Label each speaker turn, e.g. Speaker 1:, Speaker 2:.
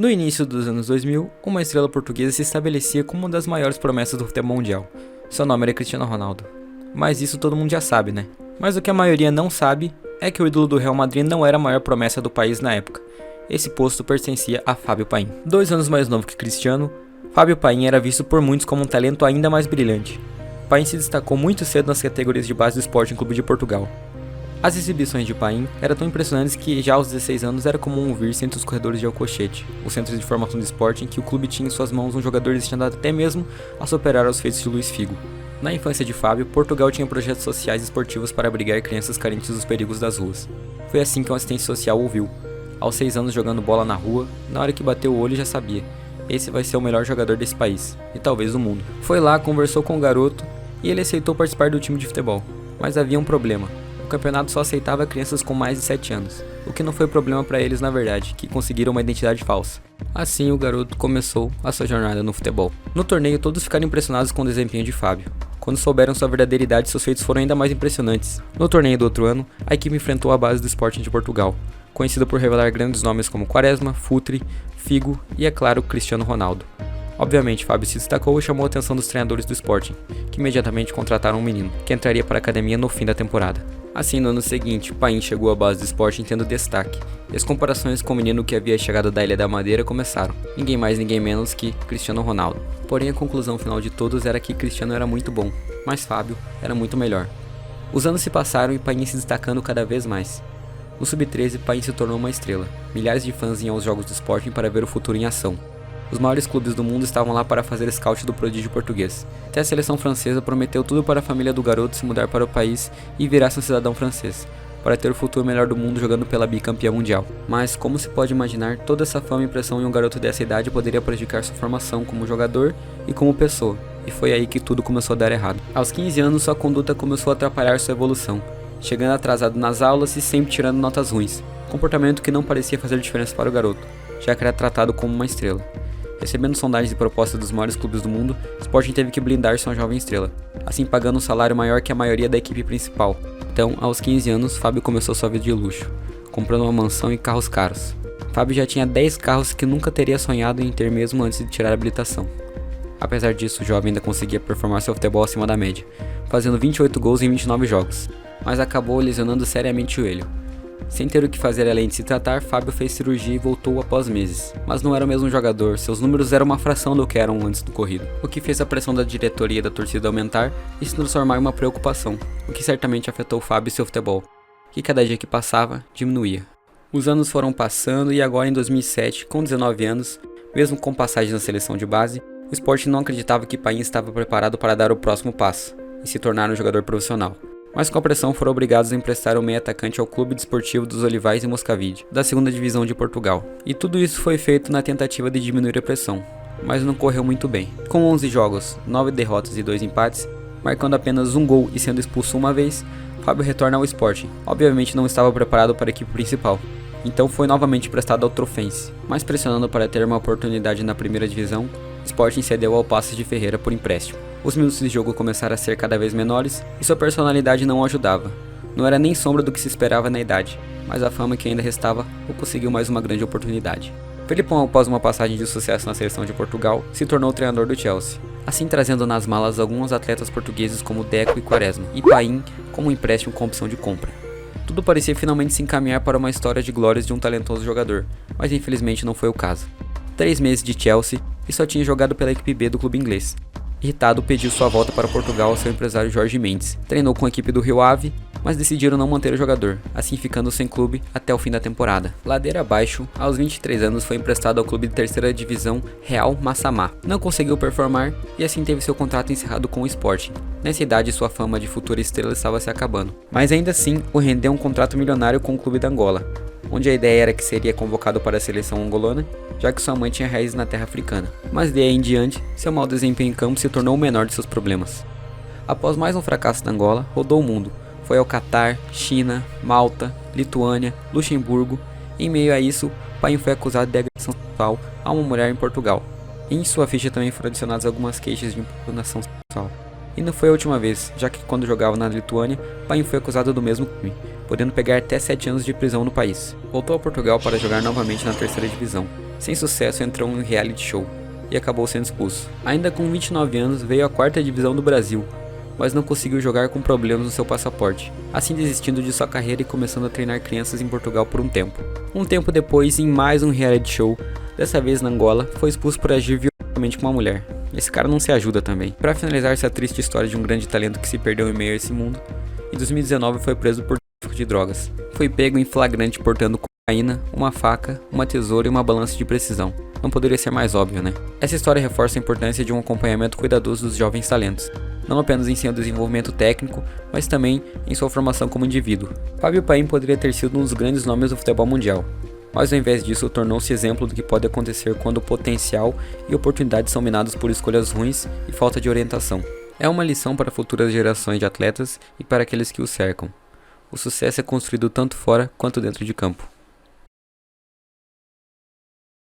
Speaker 1: No início dos anos 2000, uma estrela portuguesa se estabelecia como uma das maiores promessas do futebol mundial. Seu nome era Cristiano Ronaldo. Mas isso todo mundo já sabe, né? Mas o que a maioria não sabe é que o ídolo do Real Madrid não era a maior promessa do país na época. Esse posto pertencia a Fábio Paim. 2 anos mais novo que Cristiano, Fábio Paim era visto por muitos como um talento ainda mais brilhante. Paim se destacou muito cedo nas categorias de base do Sporting Clube de Portugal. As exibições de Paim eram tão impressionantes que já aos 16 anos era comum ouvir-se entre os corredores de Alcochete, o centro de formação do Sporting, que o clube tinha em suas mãos um jogador destinado até mesmo a superar os feitos de Luís Figo. Na infância de Fábio, Portugal tinha projetos sociais e esportivos para abrigar crianças carentes dos perigos das ruas. Foi assim que um assistente social ouviu. Aos 6 anos jogando bola na rua, na hora que bateu o olho já sabia: esse vai ser o melhor jogador desse país, e talvez do mundo. Foi lá, conversou com o garoto, e ele aceitou participar do time de futebol. Mas havia um problema: o campeonato só aceitava crianças com mais de 7 anos, o que não foi problema para eles na verdade, que conseguiram uma identidade falsa. Assim o garoto começou a sua jornada no futebol. No torneio todos ficaram impressionados com o desempenho de Fábio. Quando souberam sua verdadeira idade, seus feitos foram ainda mais impressionantes. No torneio do outro ano, a equipe enfrentou a base do Sporting de Portugal, conhecida por revelar grandes nomes como Quaresma, Futre, Figo e, é claro, Cristiano Ronaldo. Obviamente, Fábio se destacou e chamou a atenção dos treinadores do Sporting, que imediatamente contrataram um menino, que entraria para a academia no fim da temporada. Assim, no ano seguinte, Paim chegou à base do Sporting tendo destaque, e as comparações com o menino que havia chegado da Ilha da Madeira começaram. Ninguém mais, ninguém menos que Cristiano Ronaldo. Porém, a conclusão final de todos era que Cristiano era muito bom, mas Fábio era muito melhor. Os anos se passaram e Paim se destacando cada vez mais. No Sub-13, Paim se tornou uma estrela. Milhares de fãs iam aos jogos do Sporting para ver o futuro em ação. Os maiores clubes do mundo estavam lá para fazer scout do prodígio português. Até a seleção francesa prometeu tudo para a família do garoto se mudar para o país e virar-se um cidadão francês, para ter o futuro melhor do mundo jogando pela bicampeã mundial. Mas, como se pode imaginar, toda essa fama e pressão em um garoto dessa idade poderia prejudicar sua formação como jogador e como pessoa, e foi aí que tudo começou a dar errado. Aos 15 anos, sua conduta começou a atrapalhar sua evolução, chegando atrasado nas aulas e sempre tirando notas ruins, comportamento que não parecia fazer diferença para o garoto, já que era tratado como uma estrela. Recebendo sondagens e propostas dos maiores clubes do mundo, Sporting teve que blindar sua jovem estrela, assim pagando um salário maior que a maioria da equipe principal. Então, aos 15 anos, Fábio começou sua vida de luxo, comprando uma mansão e carros caros. Fábio já tinha 10 carros que nunca teria sonhado em ter mesmo antes de tirar a habilitação. Apesar disso, o jovem ainda conseguia performar seu futebol acima da média, fazendo 28 gols em 29 jogos, mas acabou lesionando seriamente o joelho. Sem ter o que fazer além de se tratar, Fábio fez cirurgia e voltou após meses. Mas não era o mesmo jogador, seus números eram uma fração do que eram antes do corrido. O que fez a pressão da diretoria e da torcida aumentar e se transformar em uma preocupação, o que certamente afetou Fábio e seu futebol, que cada dia que passava, diminuía. Os anos foram passando e agora em 2007, com 19 anos, mesmo com passagem na seleção de base, o Sporting não acreditava que Paim estava preparado para dar o próximo passo e se tornar um jogador profissional. Mas com a pressão foram obrigados a emprestar o meio atacante ao Clube Desportivo dos Olivais e Moscavide, da 2ª Divisão de Portugal. E tudo isso foi feito na tentativa de diminuir a pressão, mas não correu muito bem. Com 11 jogos, 9 derrotas e 2 empates, marcando apenas um gol e sendo expulso uma vez, Fábio retorna ao Sporting. Obviamente não estava preparado para a equipe principal, então foi novamente emprestado ao Trofense, mas pressionando para ter uma oportunidade na 1ª Divisão, Sporting cedeu ao Paços de Ferreira por empréstimo. Os minutos de jogo começaram a ser cada vez menores e sua personalidade não o ajudava. Não era nem sombra do que se esperava na idade, mas a fama que ainda restava o conseguiu mais uma grande oportunidade. Felipão, após uma passagem de sucesso na seleção de Portugal, se tornou o treinador do Chelsea, assim trazendo nas malas alguns atletas portugueses como Deco e Quaresma, e Paim como um empréstimo com opção de compra. Tudo parecia finalmente se encaminhar para uma história de glórias de um talentoso jogador, mas infelizmente não foi o caso. 3 meses de Chelsea e só tinha jogado pela equipe B do clube inglês. Irritado, pediu sua volta para Portugal ao seu empresário Jorge Mendes. Treinou com a equipe do Rio Ave, mas decidiram não manter o jogador, assim ficando sem clube até o fim da temporada. Ladeira abaixo, aos 23 anos foi emprestado ao clube de 3ª Divisão Real Massamá. Não conseguiu performar e assim teve seu contrato encerrado com o Sporting. Nessa idade, sua fama de futura estrela estava se acabando. Mas ainda assim, o rendeu um contrato milionário com o clube da Angola, onde a ideia era que seria convocado para a seleção angolana, já que sua mãe tinha raízes na terra africana. Mas de aí em diante, seu mau desempenho em campo se tornou o menor de seus problemas. Após mais um fracasso na Angola, rodou o mundo. Foi ao Catar, China, Malta, Lituânia, Luxemburgo. Em meio a isso, Paim foi acusado de agressão sexual a uma mulher em Portugal. Em sua ficha também foram adicionadas algumas queixas de importunação sexual. E não foi a última vez, já que quando jogava na Lituânia, Paim foi acusado do mesmo crime, podendo pegar até 7 anos de prisão no país. Voltou a Portugal para jogar novamente na terceira divisão. Sem sucesso, entrou em um reality show e acabou sendo expulso. Ainda com 29 anos, veio à quarta divisão do Brasil, mas não conseguiu jogar com problemas no seu passaporte, assim desistindo de sua carreira e começando a treinar crianças em Portugal por um tempo. Um tempo depois, em mais um reality show, dessa vez na Angola, foi expulso por agir violentamente com uma mulher. Esse cara não se ajuda também. Para finalizar essa triste história de um grande talento que se perdeu em meio a esse mundo, em 2019 foi preso por tráfico de drogas. Foi pego em flagrante portando cocaína, uma faca, uma tesoura e uma balança de precisão. Não poderia ser mais óbvio, né? Essa história reforça a importância de um acompanhamento cuidadoso dos jovens talentos, não apenas em seu desenvolvimento técnico, mas também em sua formação como indivíduo. Fábio Paim poderia ter sido um dos grandes nomes do futebol mundial, mas ao invés disso tornou-se exemplo do que pode acontecer quando o potencial e oportunidades são minados por escolhas ruins e falta de orientação. É uma lição para futuras gerações de atletas e para aqueles que os cercam. O sucesso é construído tanto fora quanto dentro de campo.